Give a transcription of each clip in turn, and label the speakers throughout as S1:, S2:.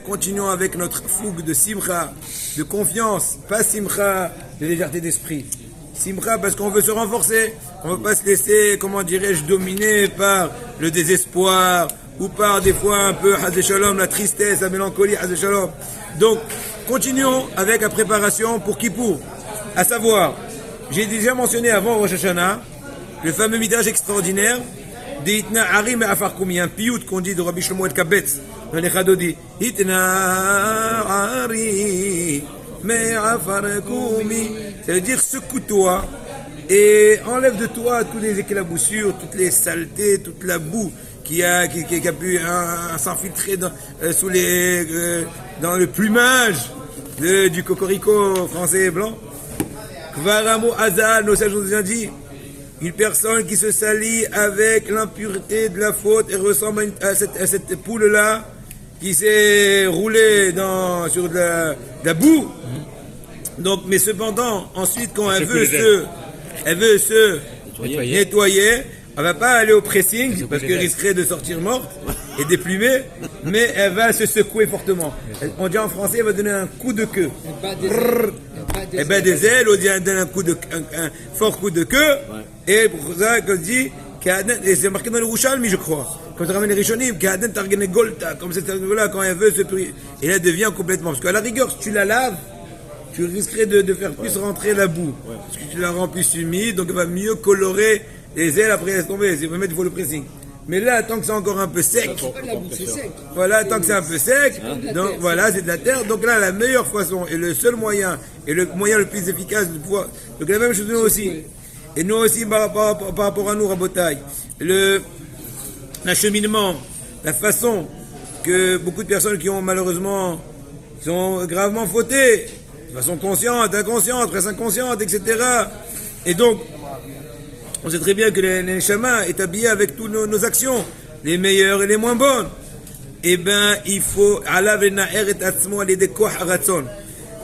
S1: continuons avec notre fougue de simcha, de confiance, pas simcha de légèreté d'esprit. Simcha parce qu'on veut se renforcer, on veut pas se laisser, comment dirais-je, dominer par le désespoir ou par des fois un peu, Hazé Shalom, la tristesse, la mélancolie, Hazé Shalom. Donc, continuons avec la préparation pour Kippour. À savoir, j'ai déjà mentionné avant Rosh Hashanah, le fameux midrash extraordinaire, d'Itna Ari me Afarkoumi, un piout qu'on dit de Rabbi Shlomo et Kabetz, dans les Chadodi. Itna Ari me Afarkoumi. Ça veut dire secoue-toi et enlève de toi toutes les éclaboussures, toutes les saletés, toute la boue qui a pu s'infiltrer dans le plumage du cocorico français et blanc. Kvaramo Azal, nos sages nous ont dit, une personne qui se salit avec l'impureté de la faute et ressemble à cette poule-là qui s'est roulée sur de la boue. Donc, mais cependant, ensuite, quand elle veut se nettoyer, elle va pas aller au pressing parce qu'elle risquerait de sortir morte et déplumée, mais elle va se secouer fortement. On dit en français, elle va donner un coup de queue. Et ben des ailes, on dit elle donne un fort coup de queue. Et pour ça qu'on dit, et c'est marqué dans le Rouchalmi, je crois. Quand tu ramènes les Rishonim, comme cette là quand elle veut se prier, et là elle devient complètement. Parce qu'à la rigueur, si tu la laves, tu risquerais de faire plus rentrer la boue. Parce que tu la rends plus humide, donc elle va mieux colorer les ailes après laisse tomber. C'est vraiment il faut le pressing. Mais là, tant que c'est encore un peu sec, voilà, tant que c'est un peu sec, donc voilà, c'est de la terre. Donc là, la meilleure façon et le seul moyen, et le moyen le plus efficace de pouvoir. Donc la même chose nous aussi. Et nous aussi, par rapport à nous, Rabotai, l'acheminement, la façon que beaucoup de personnes qui ont malheureusement, sont gravement fautées, de façon consciente, inconsciente, presque inconsciente, etc. Et donc, on sait très bien que les chamans est habillé avec toutes nos actions, les meilleures et les moins bonnes. Eh bien, il faut,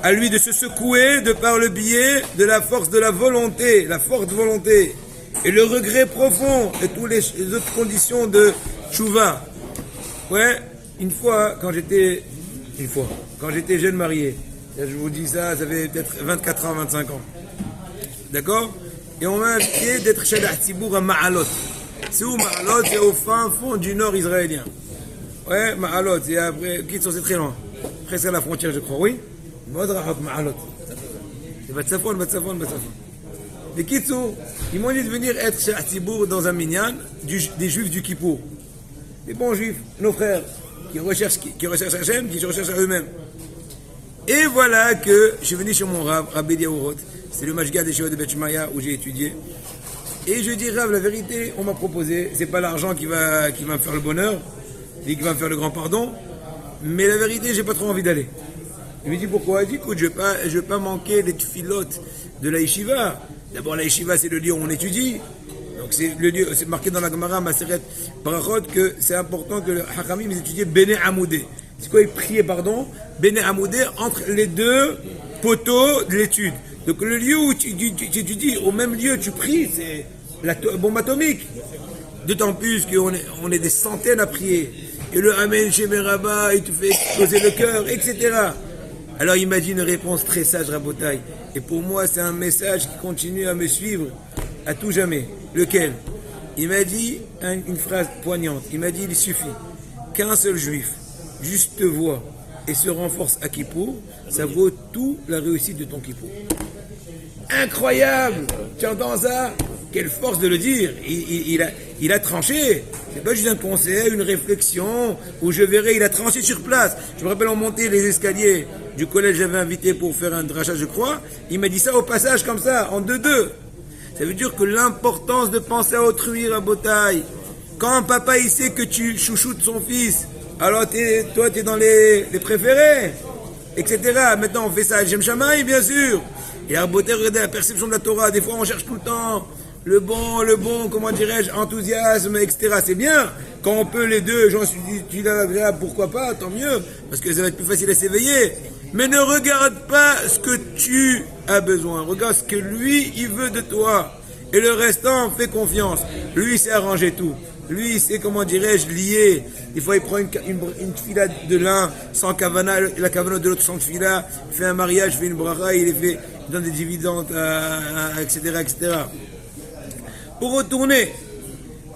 S1: à lui de se secouer de par le biais de la force de la volonté, la forte volonté, et le regret profond, et toutes les autres conditions de tchouva. Ouais, quand j'étais jeune marié, je vous dis ça fait peut-être 24 ans, 25 ans. D'accord? Et on m'a invité d'être Shadah Tzibour à Ma'alot. C'est où Ma'alot? C'est au fin fond du nord israélien. Ouais, Ma'alot, c'est après, c'est très loin. Presque à la frontière, je crois, oui? Ma'alot. C'est Batsafon. Les Kitsou, ils m'ont dit de venir être Shadah Tzibour dans un minyan des juifs du Kippour. Les bons juifs, nos frères, qui recherchent Hachem, qui recherchent à eux-mêmes. Et voilà que je suis venu chez mon Rav, Rabbi Diaourot. C'est le Mashga des Shiva de Bet Shmaya où j'ai étudié. Et je dis, Rav, la vérité, on m'a proposé, c'est pas l'argent qui va me faire le bonheur, ni qui va me faire le grand pardon, mais la vérité, j'ai pas trop envie d'aller. Il me dit pourquoi? Il dit, écoute, je vais pas manquer les tfilotes de la Yeshiva. D'abord, la Yeshiva, c'est le lieu où on étudie. Donc, c'est marqué dans la Gemara, Maseret Parachot, que c'est important que le Hakamim étudie Bene Amoudé. C'est quoi? Il priait, Bene Amoudé, entre les deux poteaux de l'étude. Donc le lieu où tu étudies, au même lieu tu pries, c'est la bombe atomique. D'autant plus qu'on est des centaines à prier. Et le Amen chez Meraba, il te fait exploser le cœur, etc. Alors il m'a dit une réponse très sage, Rabotai. Et pour moi, c'est un message qui continue à me suivre à tout jamais. Lequel? Il m'a dit une phrase poignante. Il m'a dit, il suffit qu'un seul juif juste te voit et se renforce à Kippour, ça vaut tout la réussite de ton Kippour. Incroyable! Tu entends ça? Quelle force de le dire! Il a tranché. C'est pas juste un conseil, une réflexion, où je verrai, il a tranché sur place. Je me rappelle, on montait les escaliers du collège, j'avais invité pour faire un drachat, je crois. Il m'a dit ça au passage, comme ça, en 2-2. Ça veut dire que l'importance de penser à autrui, à Botaï. Quand un papa, il sait que tu chouchoutes son fils, alors toi, t'es dans les préférés, etc. Maintenant, on fait ça à Jem Shamaï, bien sûr. Et à Botaï, regardez la perception de la Torah. Des fois, on cherche tout le temps le bon, comment dirais-je, enthousiasme, etc. C'est bien. Quand on peut les deux, j'en suis dit, agréable, pourquoi pas, tant mieux. Parce que ça va être plus facile à s'éveiller. Mais ne regarde pas ce que tu as besoin. Regarde ce que lui, il veut de toi. Et le restant, fais confiance. Lui, il sait arranger tout. Lui, il sait, comment dirais-je, lier. Des fois, il prend une fila de l'un sans kavana, la kavana de l'autre sans fila. Il fait un mariage, il fait une bracha, il donne des dividendes, etc., etc. Pour retourner,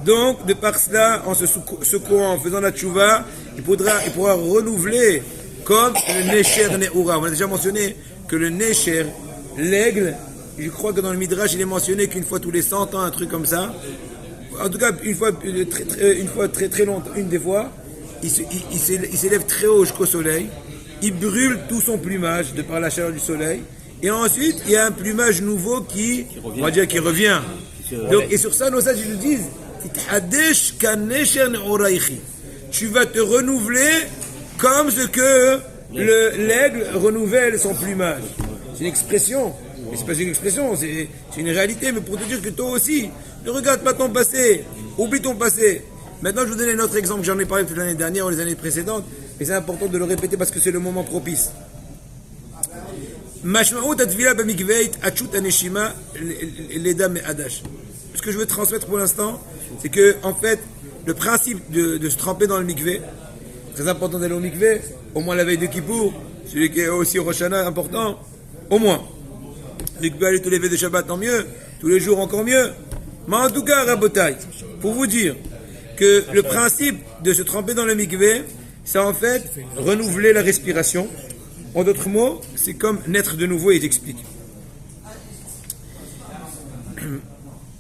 S1: donc, de par cela, en se secouant, en faisant la tchouva, il pourra renouveler comme le Necher Ne'ura. On a déjà mentionné que le Necher, l'aigle, je crois que dans le Midrash, il est mentionné qu'une fois tous les 100 ans, un truc comme ça. En tout cas, une fois très longtemps, une des fois, il s'élève très haut jusqu'au soleil. Il brûle tout son plumage de par la chaleur du soleil. Et ensuite, il y a un plumage nouveau qui revient. Donc, et sur ça, nos sages nous disent, tu vas te renouveler comme ce que l'aigle renouvelle son plumage. C'est une expression. Mais c'est pas une expression, c'est une réalité. Mais pour te dire que toi aussi, ne regarde pas ton passé, oublie ton passé. Maintenant, je vous donne un autre exemple. J'en ai parlé toute l'année dernière ou les années précédentes. Mais c'est important de le répéter parce que c'est le moment propice. Ce que je veux transmettre pour l'instant, c'est que, en fait, le principe de se tremper dans le mikvé, très important d'aller au mikvé, au moins la veille de Kippour, celui qui est aussi au Rosh Hashanah, important, au moins. Celui qui peut aller tous les veilles de Shabbat, tant mieux, tous les jours, encore mieux. Mais en tout cas, Rabotai, pour vous dire que le principe de se tremper dans le mikvé, c'est en fait renouveler la respiration. En d'autres mots, c'est comme naître de nouveau, et j'explique.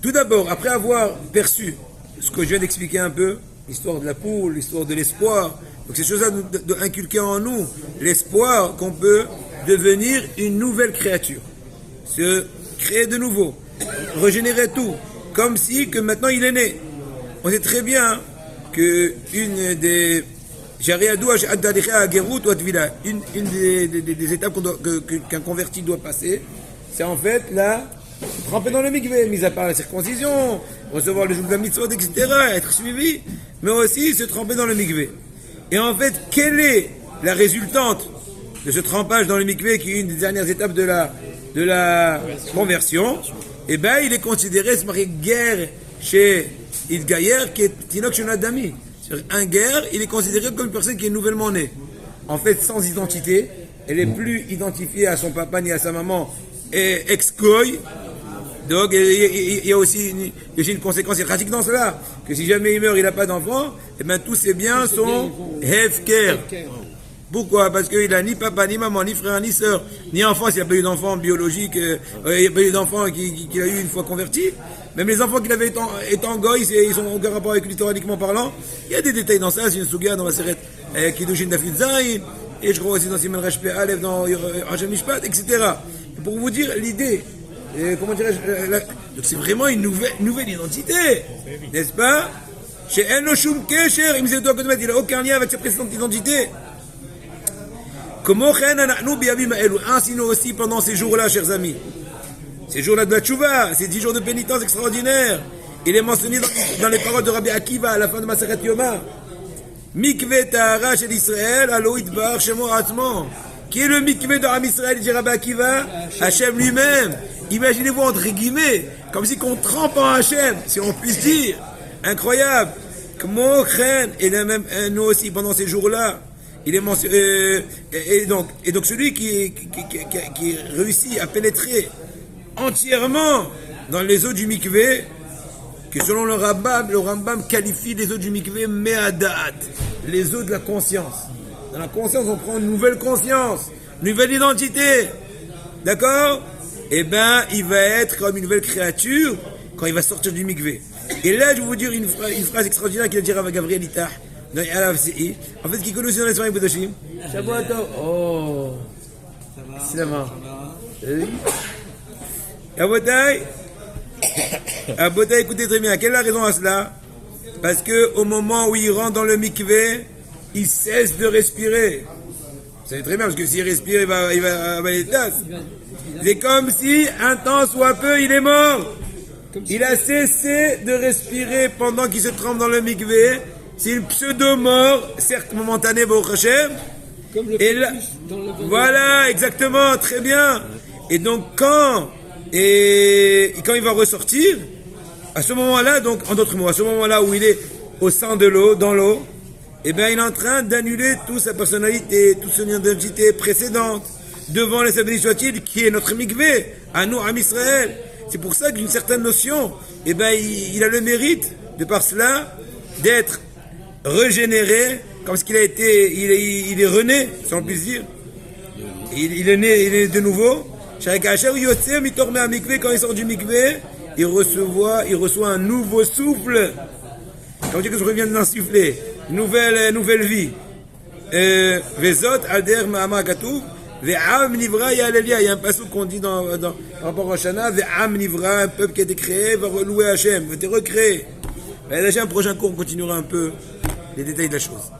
S1: Tout d'abord, après avoir perçu ce que je viens d'expliquer un peu, l'histoire de la poule, l'histoire de l'espoir, donc ces choses-là d'inculquer en nous l'espoir qu'on peut devenir une nouvelle créature, se créer de nouveau, régénérer tout, comme si que maintenant il est né. On sait très bien que une des étapes qu'un converti doit passer, c'est en fait la tremper dans le mikvé, mis à part la circoncision, recevoir le joug de la mitzvot, etc., être suivi, mais aussi se tremper dans le mikvé. Et en fait, quelle est la résultante de ce trempage dans le mikvé, qui est une des dernières étapes de la conversion? Eh bien, il est considéré, c'est marqué guerre chez Idgayer, qui est Tinok Shonadami. Un guerre, il est considéré comme une personne qui est nouvellement née. En fait, sans identité, elle n'est plus identifiée à son papa ni à sa maman, et ex-goy. Donc, il y a aussi une conséquence pratique dans cela, que si jamais il meurt, il n'a pas d'enfant, et bien tous ses biens sont hefker. Pourquoi? Parce qu'il n'a ni papa, ni maman, ni frère, ni sœur, ni enfant, s'il n'y a pas eu d'enfant biologique, il n'y a pas eu d'enfant qu'il a eu une fois converti. Même les enfants qu'il avait étant goy, ils n'ont aucun rapport avec lui théoriquement parlant. Il y a des détails dans ça, c'est une souga dans la Seret Kiddushin Dafid Zayin, et je crois aussi dans Siman Resh Pe Aleph, dans Hashem Mishpat, etc. Et pour vous dire l'idée, comment dirais-je, donc c'est vraiment une nouvelle identité, n'est-ce pas? Chez Enoshum Kesher, il n'a aucun lien avec sa précédente identité. Ainsi nous aussi pendant ces jours-là, chers amis. Ces jours-là de la tchouva, ces 10 jours de pénitence extraordinaires. Il est mentionné dans les paroles de Rabbi Akiva à la fin de Maseret Yoma. Mikveh Tahara shel Israël, alo itbar shemo atzmo. Qui est le mikveh de Ram Israël, dit Rabbi Akiva? Hachem lui-même. Imaginez-vous entre guillemets, comme si qu'on trempe en Hachem, si on puisse dire. Incroyable. Kmo chen, et même nous aussi pendant ces jours-là. Il est mentionné, et donc celui qui réussit à pénétrer entièrement dans les eaux du mikvé, que selon le Rambam qualifie les eaux du mikvé me'adat, les eaux de la conscience. Dans la conscience, on prend une nouvelle conscience, une nouvelle identité, d'accord? Eh ben, il va être comme une nouvelle créature quand il va sortir du mikvé. Et là, je vais vous dire une phrase extraordinaire qu'il a dit à Gabriel Itah. En fait, qui connaît aussi dans les soirées Bodoshim. Shabbat. Oh. C'est la main. Abotai, écoutez très bien. Quelle est la raison à cela? Parce que au moment où il rentre dans le mikvé, il cesse de respirer. Vous savez très bien, parce que s'il respire, il va avaler les tasses. C'est comme si, un temps soit peu, il est mort. Il a cessé de respirer pendant qu'il se trempe dans le mikvé. C'est une pseudo-mort, certes momentanée, Baruch Hashem. Et là, voilà, exactement, très bien. Et donc, quand il va ressortir, à ce moment-là, donc, en d'autres mots, à ce moment-là où il est au sang de l'eau, dans l'eau, eh bien, il est en train d'annuler toute sa personnalité, toute son identité précédente, devant les Saint-Béni soit-il, qui est notre mikvé, à nous, à Israël. C'est pour ça qu'une certaine notion, eh bien, il a le mérite, de par cela, d'être régénéré, comme ce qu'il a été, il est rené, si on peut dire. Il est né de nouveau. Quand il sort du mikvé, il reçoit un nouveau souffle. Comme dire que je reviens d'insuffler. Nouvelle vie. Vezot, Alder, Mahama, Katouf, Ve'am Nivra, Yalelia. Il y a un passage qu'on dit dans rapport à Shana, Ve'am Nivra, un peuple qui a été créé, va louer Hachem, va être recréé. Déjà, un prochain cours, on continuera un peu les détails de la chose.